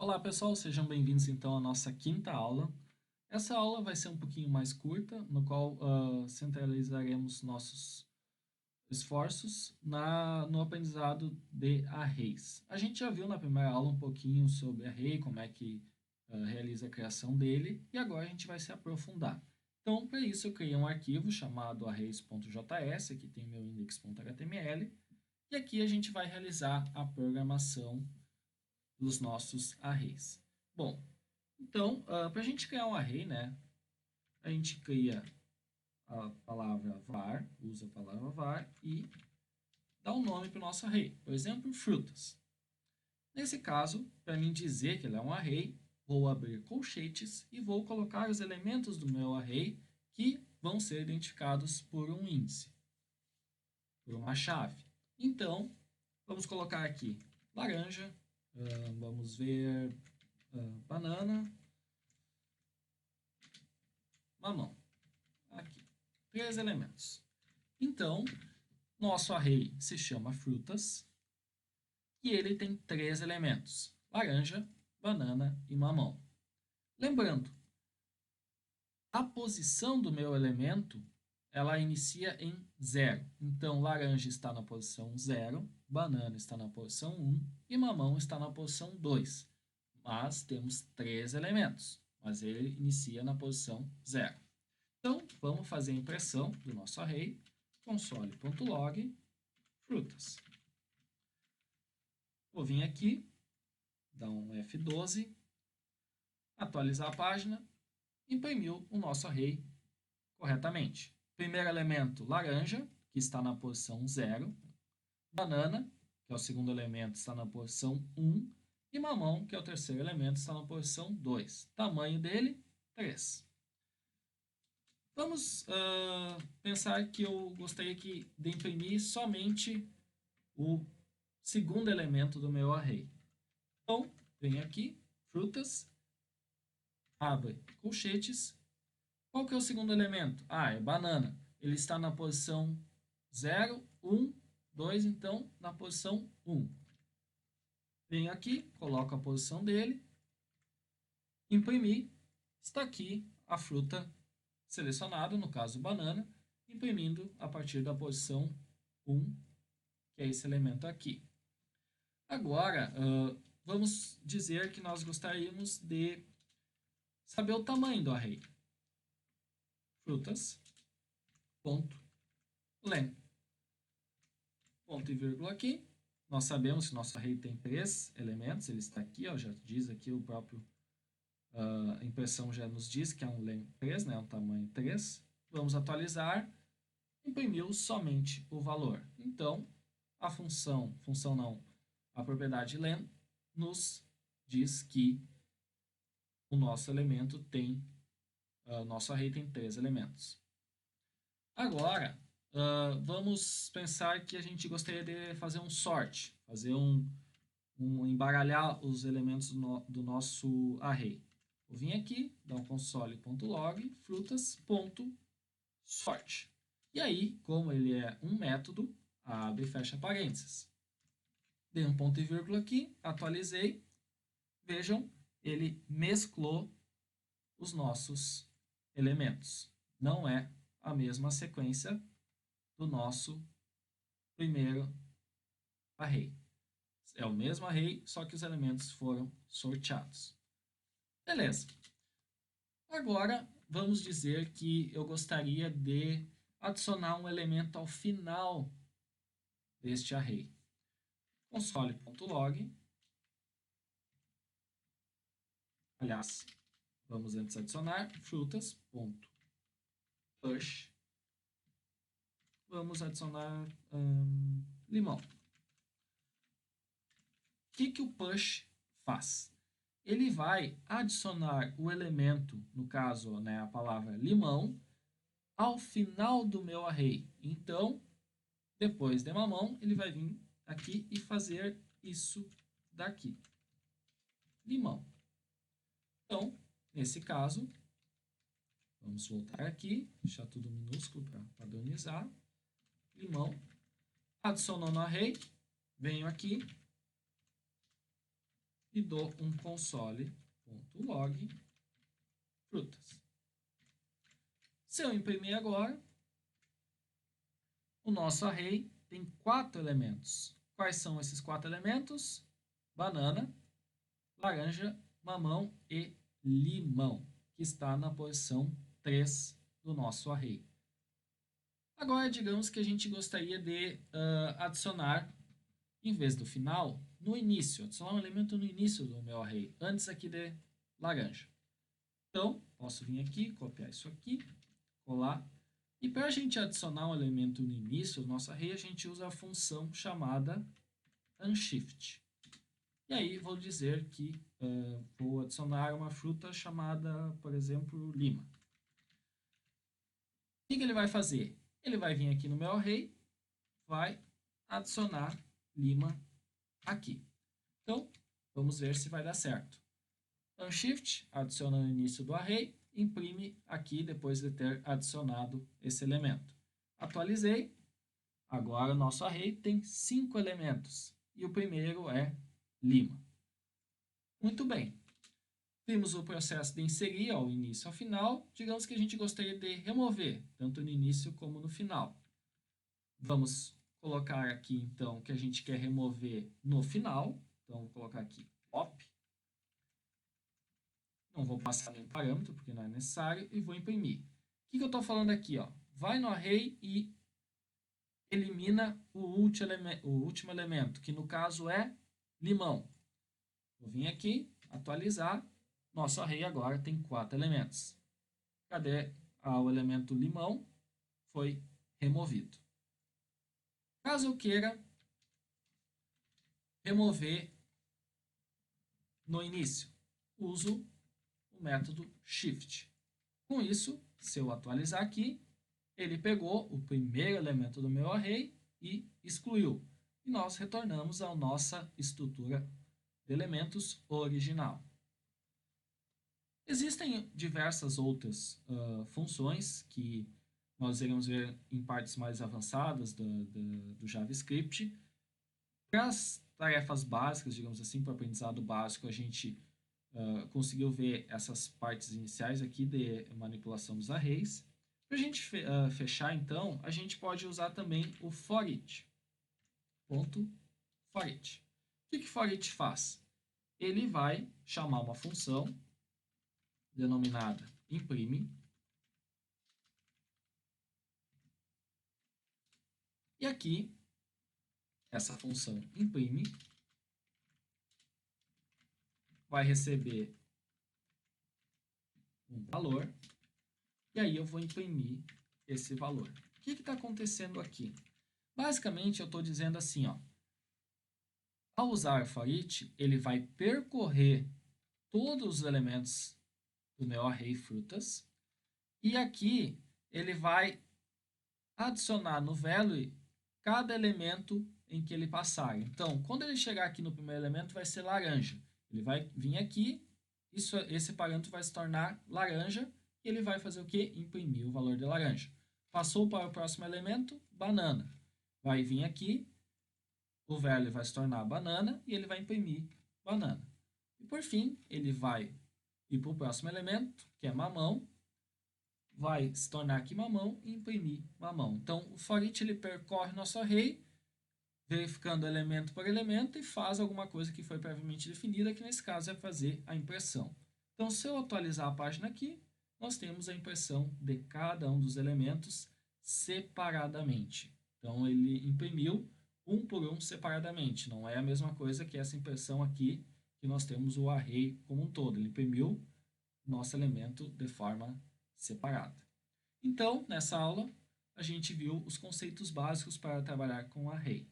Olá pessoal, sejam bem-vindos então à nossa quinta aula. Essa aula vai ser um pouquinho mais curta, no qual centralizaremos nossos esforços no aprendizado de arrays. A gente já viu na primeira aula um pouquinho sobre array, como é que realiza a criação dele, e agora a gente vai se aprofundar. Então, para isso eu criei um arquivo chamado arrays.js, aqui tem meu index.html, e aqui a gente vai realizar a programação dos nossos arrays. Bom, então, para a gente criar um array, né, a gente cria a palavra var, usa a palavra var e dá um nome para o nosso array. Por exemplo, frutas. Nesse caso, para mim dizer que ele é um array, vou abrir colchetes e vou colocar os elementos do meu array que vão ser identificados por um índice, por uma chave. Então, vamos colocar aqui laranja, vamos ver banana, mamão. Aqui, 3 elementos. Então, nosso array se chama frutas e ele tem 3 elementos, laranja, banana e mamão. Lembrando, a posição do meu elemento, ela inicia em 0. Então, laranja está na posição 0, banana está na posição 1 e mamão está na posição 2. Mas temos 3 elementos, mas ele inicia na posição 0. Então, vamos fazer a impressão do nosso array, console.log, frutas. Vou vir aqui, dar um F12, atualizar a página, imprimiu o nosso array corretamente. Primeiro elemento, laranja, que está na posição 0, banana, que é o segundo elemento, está na posição 1, e mamão, que é o terceiro elemento, está na posição 2. Tamanho dele, 3. Vamos pensar que eu gostaria de imprimir somente o segundo elemento do meu array. Então, venho aqui, frutas, abre colchetes. Qual que é o segundo elemento? Ah, é banana. Ele está na posição 0, 1, 2, então na posição 1. Venho aqui, coloco a posição dele, imprimir, está aqui a fruta selecionada, no caso banana, imprimindo a partir da posição 1, que é esse elemento aqui. Agora, vamos dizer que nós gostaríamos de saber o tamanho do array. Frutas, ponto, len. Ponto e vírgula aqui. Nós sabemos que nosso array tem 3 elementos, ele está aqui, ó, já diz aqui o próprio, a impressão já nos diz que é um len 3, né, um tamanho 3. Vamos atualizar, imprimiu somente o valor. Então, a a propriedade len nos diz que o nosso elemento tem, nosso array tem 3 elementos. Agora, vamos pensar que a gente gostaria de fazer um sort, fazer embaralhar os elementos do nosso array. Vou vir aqui, dar um console.log, frutas.sort. E aí, como ele é um método, abre e fecha parênteses. Dei um ponto e vírgula aqui, atualizei. Vejam, ele mesclou os nossos elementos. Não é a mesma sequência do nosso primeiro array. É o mesmo array, só que os elementos foram sorteados. Beleza. Agora, vamos dizer que eu gostaria de adicionar um elemento ao final deste array. Console.log. Aliás, vamos antes adicionar frutas.push. Vamos adicionar limão. O que o push faz? Ele vai adicionar o elemento, no caso, né, a palavra limão, ao final do meu array. Então, depois de mamão, ele vai vir aqui e fazer isso daqui. Limão. Então, nesse caso, vamos voltar aqui, deixar tudo minúsculo para padronizar. Limão. Adicionou no array, venho aqui e dou um console.log frutas. Se eu imprimir agora, o nosso array tem 4 elementos. Quais são esses 4 elementos? Banana, laranja, mamão e limão, que está na posição 3 do nosso array. Agora, digamos que a gente gostaria de adicionar, em vez do final, no início, adicionar um elemento no início do meu array, antes aqui de laranja. Então, posso vir aqui, copiar isso aqui, colar. E para a gente adicionar um elemento no início do nosso array, a gente usa a função chamada unshift. E aí, vou dizer que vou adicionar uma fruta chamada, por exemplo, lima. O que ele vai fazer? Ele vai vir aqui no meu array, vai adicionar lima aqui. Então, vamos ver se vai dar certo. Unshift, adiciona no início do array, imprime aqui depois de ter adicionado esse elemento. Atualizei. Agora o nosso array tem 5 elementos. E o primeiro é lima. Muito bem. Vimos o processo de inserir ao início ao final. Digamos que a gente gostaria de remover, tanto no início como no final. Vamos colocar aqui, então, que a gente quer remover no final. Então, vou colocar aqui pop. Não vou passar nenhum parâmetro, porque não é necessário, e vou imprimir. O que eu estou falando aqui? Ó? Vai no array e elimina o último elemento, que no caso é limão. Vou vir aqui, atualizar. Nosso array agora tem 4 elementos. Cadê o elemento limão? Foi removido. Caso eu queira remover no início, uso o método shift. Com isso, se eu atualizar aqui, ele pegou o primeiro elemento do meu array e excluiu. E nós retornamos à nossa estrutura de elementos original. Existem diversas outras funções que nós iremos ver em partes mais avançadas do JavaScript. Para as tarefas básicas, digamos assim, para o aprendizado básico, a gente conseguiu ver essas partes iniciais aqui de manipulação dos arrays. Para a gente fechar, então, a gente pode usar também o foreach. .foreach. O que foreach faz? Ele vai chamar uma função denominada imprime. E aqui, essa função imprime vai receber um valor, e aí eu vou imprimir esse valor. O que está acontecendo aqui? Basicamente, eu estou dizendo assim, ó, ao usar foreach, ele vai percorrer todos os elementos do meu array frutas, e aqui ele vai adicionar no value cada elemento em que ele passar. Então, quando ele chegar aqui no primeiro elemento, vai ser laranja. Ele vai vir aqui, esse parâmetro vai se tornar laranja, e ele vai fazer o quê? Imprimir o valor de laranja. Passou para o próximo elemento, banana. Vai vir aqui, o value vai se tornar banana, e ele vai imprimir banana. E por fim, ele vai ir para o próximo elemento, que é mamão, vai se tornar aqui mamão e imprimir mamão. Então, o foreach ele percorre nosso array, verificando elemento por elemento e faz alguma coisa que foi previamente definida, que nesse caso é fazer a impressão. Então, se eu atualizar a página aqui, nós temos a impressão de cada um dos elementos separadamente. Então, ele imprimiu um por um separadamente. Não é a mesma coisa que essa impressão aqui, que nós temos o array como um todo. Ele imprimiu nosso elemento de forma separada. Então, nessa aula, a gente viu os conceitos básicos para trabalhar com array.